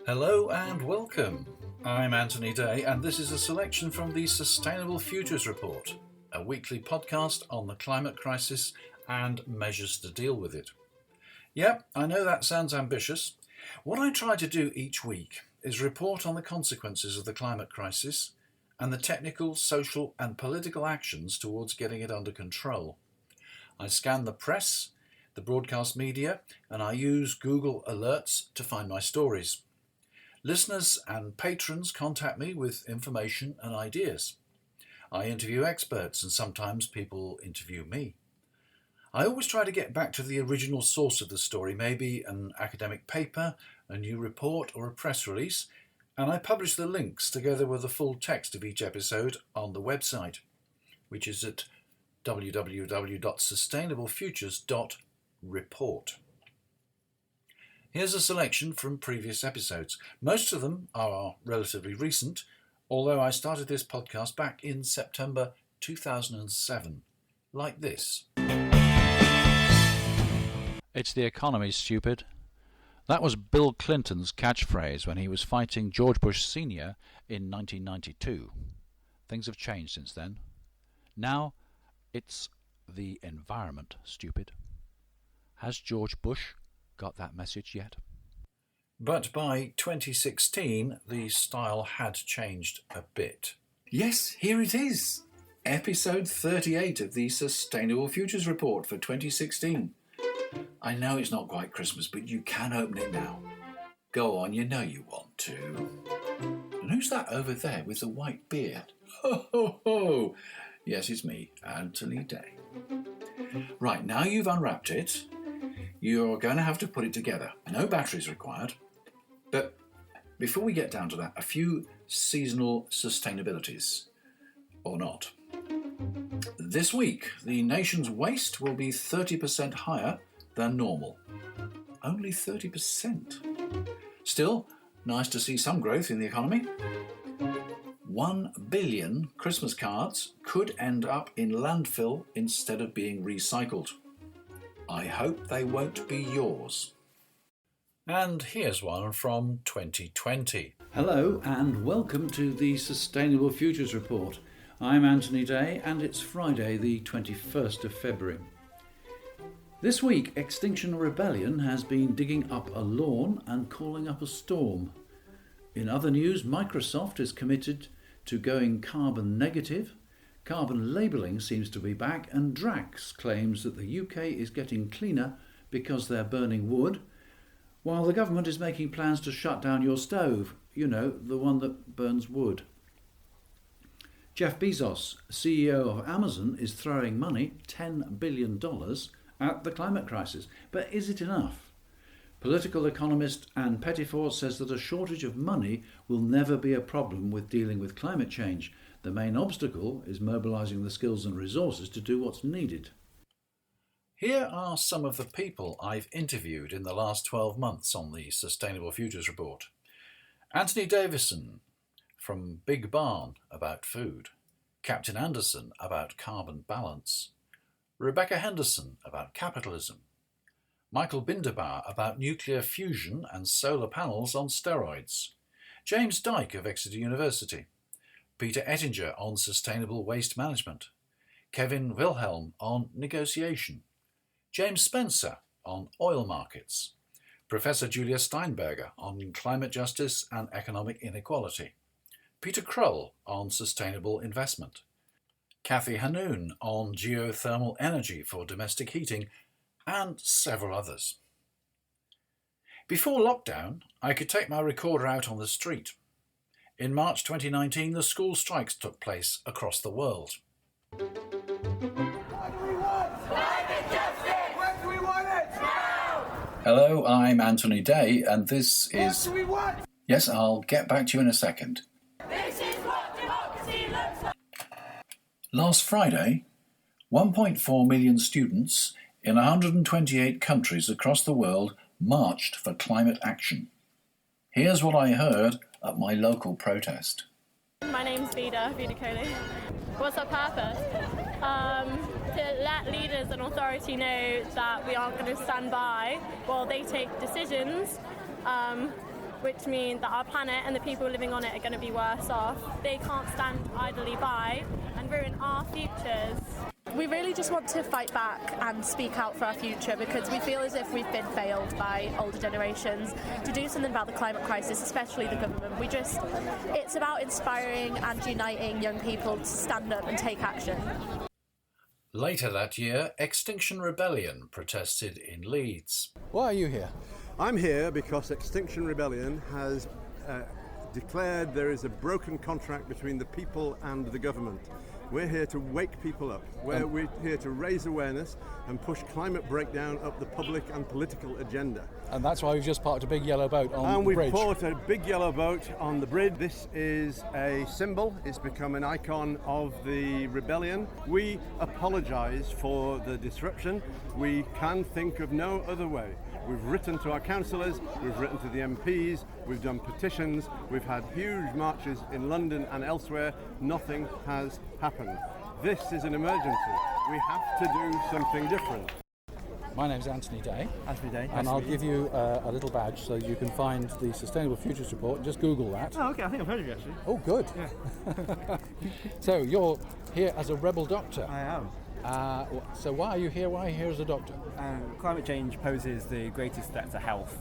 Hello and welcome. I'm Anthony Day, and this is a selection from the Sustainable Futures Report, a weekly podcast on the climate crisis and measures to deal with it. Yep, I know that sounds ambitious. What I try to do each week is report on the consequences of the climate crisis and the technical, social and political actions towards getting it under control. I scan the press, the broadcast media, and I use Google Alerts to find my stories. Listeners and patrons contact me with information and ideas. I interview experts, and sometimes people interview me. I always try to get back to the original source of the story, maybe an academic paper, a new report or a press release, and I publish the links together with the full text of each episode on the website, which is at www.sustainablefutures.report. Here's a selection from previous episodes. Most of them are relatively recent, although I started this podcast back in September 2007, like this. It's the economy, stupid. That was Bill Clinton's catchphrase when he was fighting George Bush Sr. in 1992. Things have changed since then. Now it's the environment, stupid. Has George Bush got that message yet? But by 2016, the style had changed a bit. Yes, here it is. Episode 38 of the Sustainable Futures Report for 2016. I know it's not quite Christmas, but you can open it now. Go on, you know you want to. And who's that over there with the white beard? Ho, ho, ho! Yes, it's me, Anthony Day. Right, now you've unwrapped it, you're going to have to put it together. No batteries required. But before we get down to that, a few seasonal sustainabilities. Or not. This week, the nation's waste will be 30% higher than normal. Only 30%. Still, nice to see some growth in the economy. 1 billion Christmas cards could end up in landfill instead of being recycled. I hope they won't be yours. And here's one from 2020. Hello and welcome to the Sustainable Futures Report. I'm Anthony Day and it's Friday the 21st of February. This week, Extinction Rebellion has been digging up a lawn and calling up a storm. In other news, Microsoft is committed to going carbon negative. Carbon labelling seems to be back, and Drax claims that the UK is getting cleaner because they're burning wood, while the government is making plans to shut down your stove, you know, the one that burns wood. Jeff Bezos, CEO of Amazon, is throwing money, $10 billion, at the climate crisis. But is it enough? Political economist Anne Pettifor says that a shortage of money will never be a problem with dealing with climate change. The main obstacle is mobilising the skills and resources to do what's needed. Here are some of the people I've interviewed in the last 12 months on the Sustainable Futures Report. Anthony Davison from Big Barn about food. Captain Anderson about carbon balance. Rebecca Henderson about capitalism. Michael Binderbauer about nuclear fusion and solar panels on steroids. James Dyke of Exeter University. Peter Ettinger on sustainable waste management. Kevin Wilhelm on negotiation. James Spencer on oil markets. Professor Julia Steinberger on climate justice and economic inequality. Peter Krull on sustainable investment. Kathy Hanoun on geothermal energy for domestic heating, and several others. Before lockdown, I could take my recorder out on the street. In March 2019, the school strikes took place across the world. What do we want? Climate justice! When do we want it? Now! Hello, I'm Anthony Day, and this is... What do we want? Yes, I'll get back to you in a second. This is what democracy looks like! Last Friday, 1.4 million students in 128 countries across the world marched for climate action. Here's what I heard at my local protest. My name's Vida Coley. What's our purpose? to let leaders and authority know that we aren't going to stand by while they take decisions, which mean that our planet and the people living on it are going to be worse off. They can't stand idly by and ruin our futures. We really just want to fight back and speak out for our future, because we feel as if we've been failed by older generations to do something about the climate crisis, especially the government. It's about inspiring and uniting young people to stand up and take action. Later that year, Extinction Rebellion protested in Leeds. Why are you here? I'm here because Extinction Rebellion has declared there is a broken contract between the people and the government. We're here to wake people up. We're here to raise awareness and push climate breakdown up the public and political agenda. And that's why we've just parked a big yellow boat on the bridge. And we've parked a big yellow boat on the bridge. This is a symbol. It's become an icon of the rebellion. We apologise for the disruption. We can think of no other way. We've written to our councillors, we've written to the MPs, we've done petitions, we've had huge marches in London and elsewhere. Nothing has happened. This is an emergency. We have to do something different. My name's Anthony Day. Anthony Day. And I'll give you a little badge so you can find the Sustainable Futures Report. Just Google that. Oh, okay. I think I've heard of you, actually. Oh, good. Yeah. So you're here as a rebel doctor. I am. So why are you here? Why are you here as a doctor? Climate change poses the greatest threat to health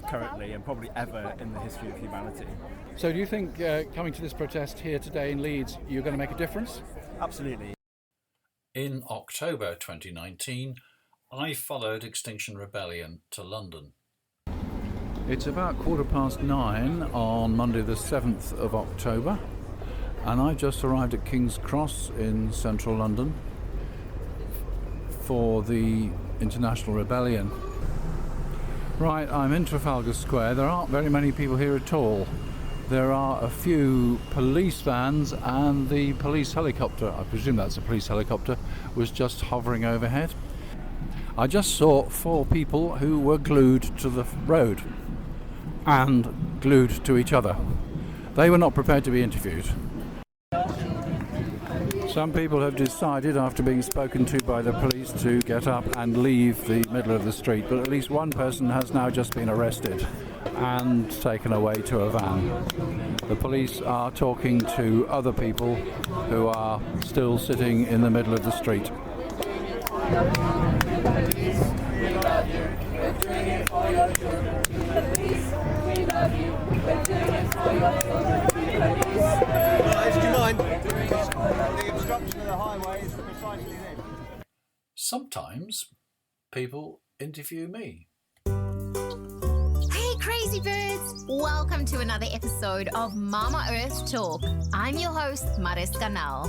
currently and probably ever in the history of humanity. So do you think coming to this protest here today in Leeds, you're going to make a difference? Absolutely. In October 2019, I followed Extinction Rebellion to London. It's about 9:15 on Monday the 7th of October, and I just arrived at King's Cross in central London for the International Rebellion. Right, I'm in Trafalgar Square. There aren't very many people here at all. There are a few police vans, and the police helicopter, I presume that's a police helicopter, was just hovering overhead. I just saw 4 people who were glued to the road and glued to each other. They were not prepared to be interviewed. Some people have decided, after being spoken to by the police, to get up and leave the middle of the street, but at least one person has now just been arrested and taken away to a van. The police are talking to other people who are still sitting in the middle of the street. The obstruction of the highway is precisely this. Sometimes people interview me. Hey crazy birds! Welcome to another episode of Mama Earth Talk. I'm your host, Maris Canal.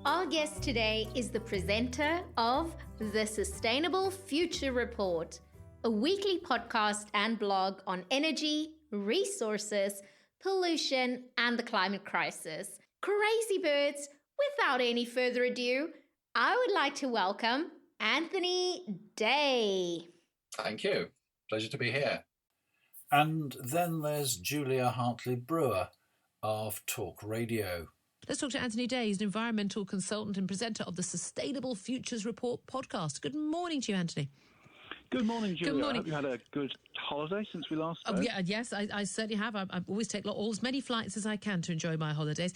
Our guest today is the presenter of the Sustainable Future Report, a weekly podcast and blog on energy, resources, pollution, and the climate crisis. Crazy birds, without any further ado, I would like to welcome Anthony Day. Thank you. Pleasure to be here. And then there's Julia Hartley-Brewer of Talk Radio. Let's talk to Anthony Day. He's an environmental consultant and presenter of the Sustainable Futures Report podcast. Good morning to you, Anthony. Good morning, Julia. Good morning. I hope you had a good holiday since we last spoke. Yes, I certainly have. I always take as many flights as I can to enjoy my holidays.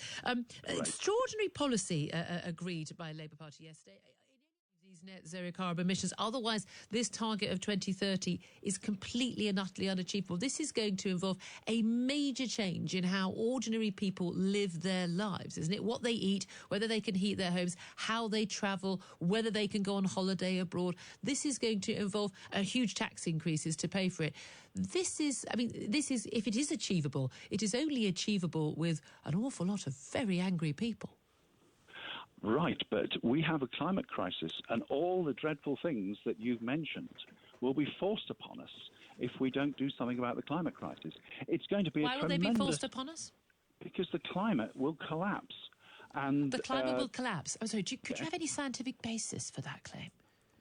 Extraordinary policy agreed by Labour Party yesterday. These net zero carbon emissions. Otherwise, this target of 2030 is completely and utterly unachievable. This is going to involve a major change in how ordinary people live their lives, isn't it? What they eat, whether they can heat their homes, how they travel, whether they can go on holiday abroad. This is going to involve huge tax increases to pay for it. This is, if it is achievable, it is only achievable with an awful lot of very angry people. Right, but we have a climate crisis, and all the dreadful things that you've mentioned will be forced upon us if we don't do something about the climate crisis. It's going to be Why will they be forced upon us? Because the climate will collapse. And the climate will collapse. Oh, sorry, could you have any scientific basis for that claim?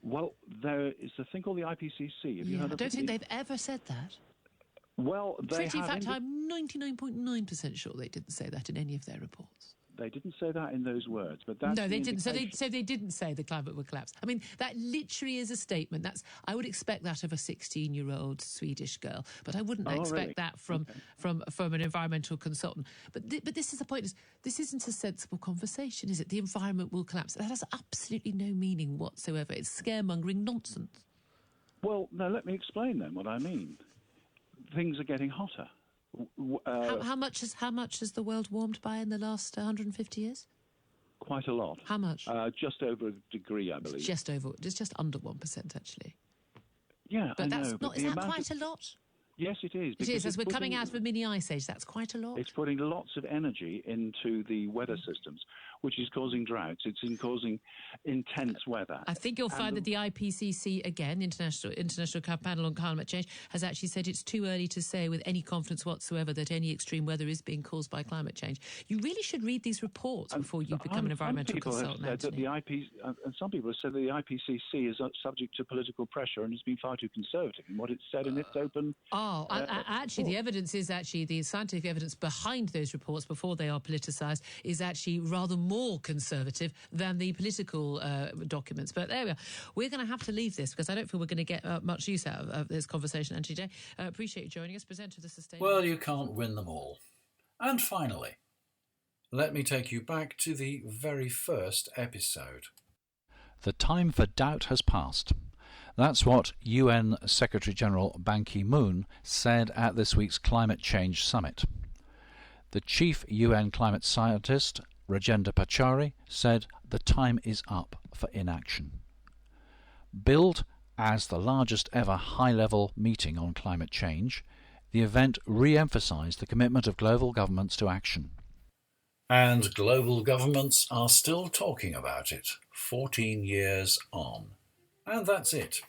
Well, there is a thing called the IPCC. Have you heard of it? I don't think they've ever said that. Well, they in have... fact, I'm 99.9% sure they didn't say that in any of their reports. They didn't say that in those words, but that's no, they the didn't. indication. So they didn't say the climate would collapse. I mean, that literally is a statement. I would expect that of a 16-year-old Swedish girl, but I wouldn't expect that from an environmental consultant. But this is the point: this isn't a sensible conversation, is it? The environment will collapse. That has absolutely no meaning whatsoever. It's scaremongering nonsense. Well, now let me explain then what I mean. Things are getting hotter. How much has the world warmed by in the last 150 years? Quite a lot. How much? Just over a degree, I believe. It's just under 1%, actually. Yeah, but I that's know. not. Is that quite a lot? Yes, it is. It is. As we're coming out of a mini ice age, that's quite a lot. It's putting lots of energy into the weather systems, which is causing droughts. It's causing intense weather. I think you'll find that the IPCC, again, International Panel on Climate Change, has actually said it's too early to say with any confidence whatsoever that any extreme weather is being caused by climate change. You really should read these reports before you become an environmental consultant, Anthony. And some people have said that the IPCC is subject to political pressure and has been far too conservative in what it's said in its open... Actually, the evidence is the scientific evidence behind those reports before they are politicised is actually rather more conservative than the political documents. But there we are. We're going to have to leave this because I don't feel we're going to get much use out of this conversation. And today, appreciate you joining us. Presenter of the Sustainable... Well, you can't win them all. And finally, let me take you back to the very first episode. The time for doubt has passed. That's what UN Secretary-General Ban Ki-moon said at this week's Climate Change Summit. The chief UN climate scientist, Rajendra Pachauri, said the time is up for inaction. Billed as the largest ever high-level meeting on climate change, the event re-emphasised the commitment of global governments to action. And global governments are still talking about it, 14 years on. And that's it.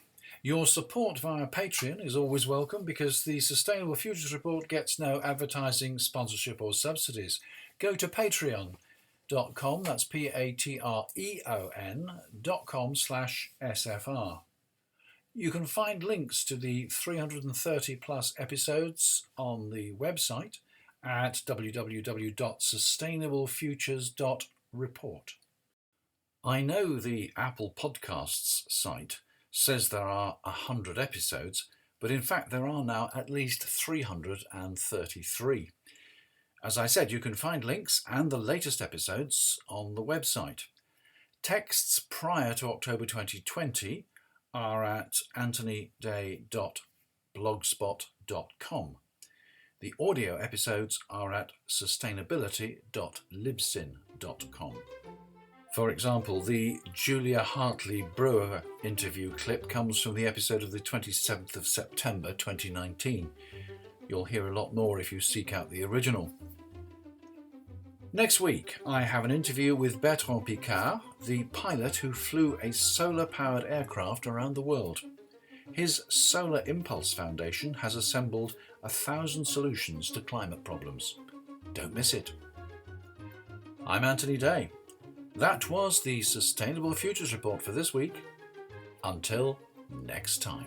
Your support via Patreon is always welcome because the Sustainable Futures Report gets no advertising, sponsorship or subsidies. Go to patreon.com, that's patreon.com/SFR. You can find links to the 330 plus episodes on the website at www.sustainablefutures.report. I know the Apple Podcasts site says there are 100 episodes, but in fact there are now at least 333. As I said, you can find links and the latest episodes on the website. Texts prior to October 2020 are at anthonyday.blogspot.com. The audio episodes are at sustainability.libsyn.com. For example, the Julia Hartley Brewer interview clip comes from the episode of the 27th of September 2019. You'll hear a lot more if you seek out the original. Next week, I have an interview with Bertrand Piccard, the pilot who flew a solar-powered aircraft around the world. His Solar Impulse Foundation has assembled 1,000 solutions to climate problems. Don't miss it. I'm Anthony Day. That was the Sustainable Futures Report for this week. Until next time.